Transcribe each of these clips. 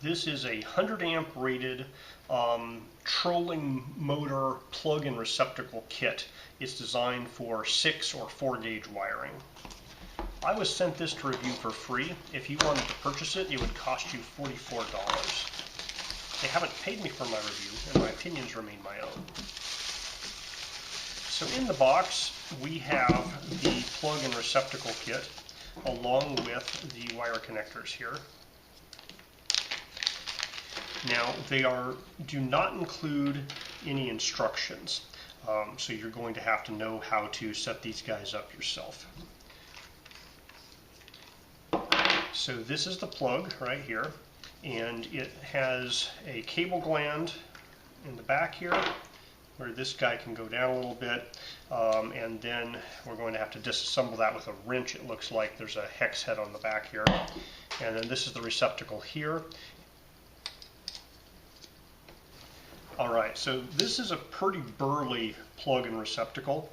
This is a 100 amp rated trolling motor plug-in receptacle kit. It's designed for 6 or 4 gauge wiring. I was sent this to review for free. If you wanted to purchase it, it would cost you $44. They haven't paid me for my review, and my opinions remain my own. So in the box, we have the plug-in receptacle kit, along with the wire connectors here. Now, they do not include any instructions, so you're going to have to know how to set these guys up yourself. So this is the plug right here, and it has a cable gland in the back here, where this guy can go down a little bit, and then we're going to have to disassemble that with a wrench. It looks like there's a hex head on the back here, and then this is the receptacle here. Alright, so this is a pretty burly plug-in receptacle.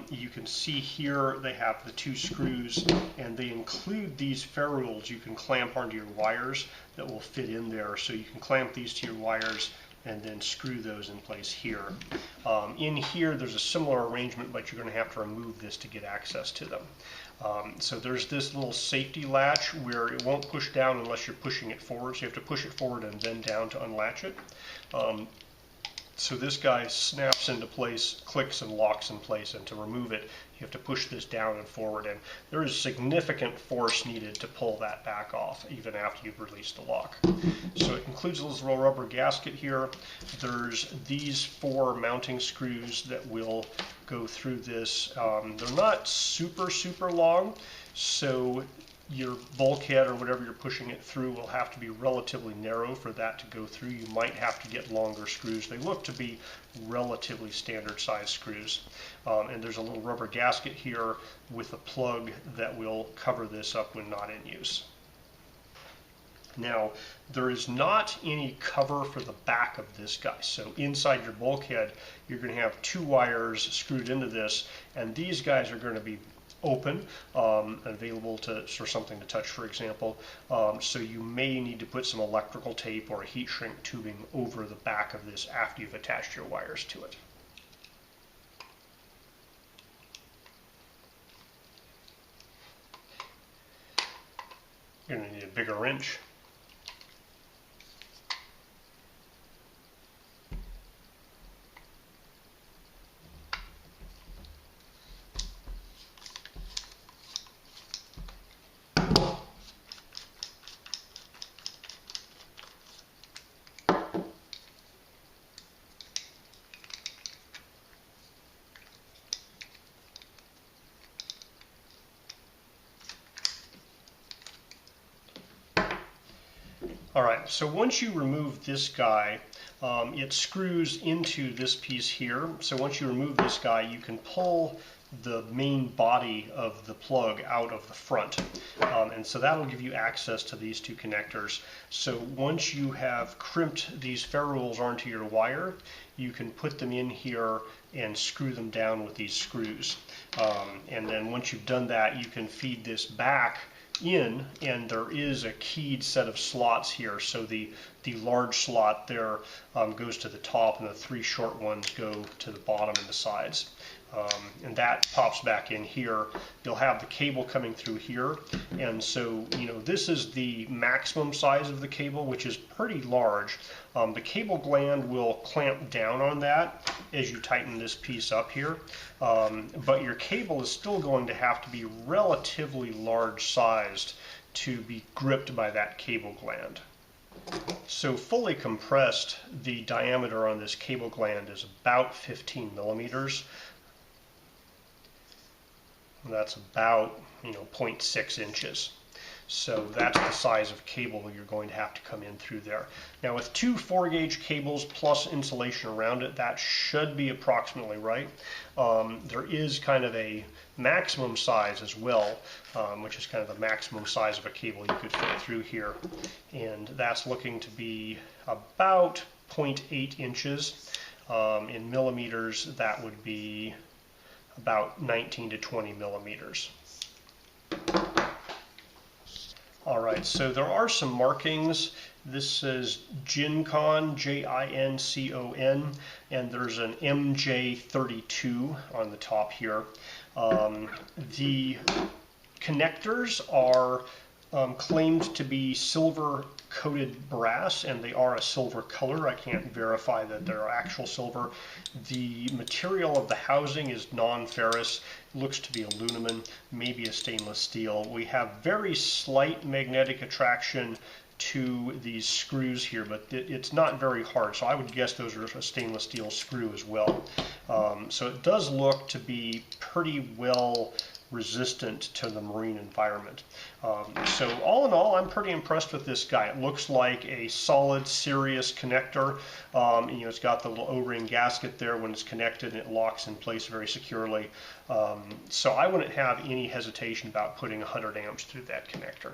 You can see here they have the 2 screws, and they include these ferrules you can clamp onto your wires that will fit in there. So you can clamp these to your wires and then screw those in place here. In here there's a similar arrangement, but you're going to have to remove this to get access to them. So there's this little safety latch where it won't push down unless you're pushing it forward, so you have to push it forward and then down to unlatch it. So this guy snaps into place, clicks and locks in place, and to remove it you have to push this down and forward, and there is significant force needed to pull that back off even after you've released the lock. So it includes a little rubber gasket here. There's these 4 mounting screws that will go through this. They're not super long, so your bulkhead or whatever you're pushing it through will have to be relatively narrow for that to go through. You might have to get longer screws. They look to be relatively standard size screws. And there's a little rubber gasket here with a plug that will cover this up when not in use. Now, there is not any cover for the back of this guy. So inside your bulkhead, you're going to have 2 wires screwed into this, and these guys are going to be open, available for something to touch, for example. So you may need to put some electrical tape or a heat shrink tubing over the back of this after you've attached your wires to it. You're going to need a bigger wrench. Alright, so once you remove this guy, it screws into this piece here. So once you remove this guy, you can pull the main body of the plug out of the front. And so that will give you access to these 2 connectors. So once you have crimped these ferrules onto your wire, you can put them in here and screw them down with these screws. And then once you've done that, you can feed this back in, and there is a keyed set of slots here. So the large slot there goes to the top, and the 3 short ones go to the bottom and the sides. And that pops back in here. You'll have the cable coming through here, and so this is the maximum size of the cable, which is pretty large. The cable gland will clamp down on that as you tighten this piece up here, but your cable is still going to have to be relatively large sized to be gripped by that cable gland. So fully compressed, the diameter on this cable gland is about 15 millimeters. That's about 0.6 inches. So that's the size of cable you're going to have to come in through there. Now with 2 4-gauge cables plus insulation around it, that should be approximately right. There is kind of a maximum size as well, which is kind of the maximum size of a cable you could fit through here. And that's looking to be about 0.8 inches. In millimeters, that would be about 19 to 20 millimeters. All right, so there are some markings. This says JINCON, Jincon, and there's an MJ32 on the top here. The connectors are claimed to be silver coated brass, and they are a silver color. I can't verify that they're actual silver. The material of the housing is non-ferrous, looks to be aluminum, maybe a stainless steel. We have very slight magnetic attraction to these screws here, but it's not very hard, so I would guess those are a stainless steel screw as well. So it does look to be pretty well resistant to the marine environment. So all in all, I'm pretty impressed with this guy. It looks like a solid, serious connector. It's got the little O-ring gasket there. When it's connected, it locks in place very securely. So I wouldn't have any hesitation about putting 100 amps through that connector.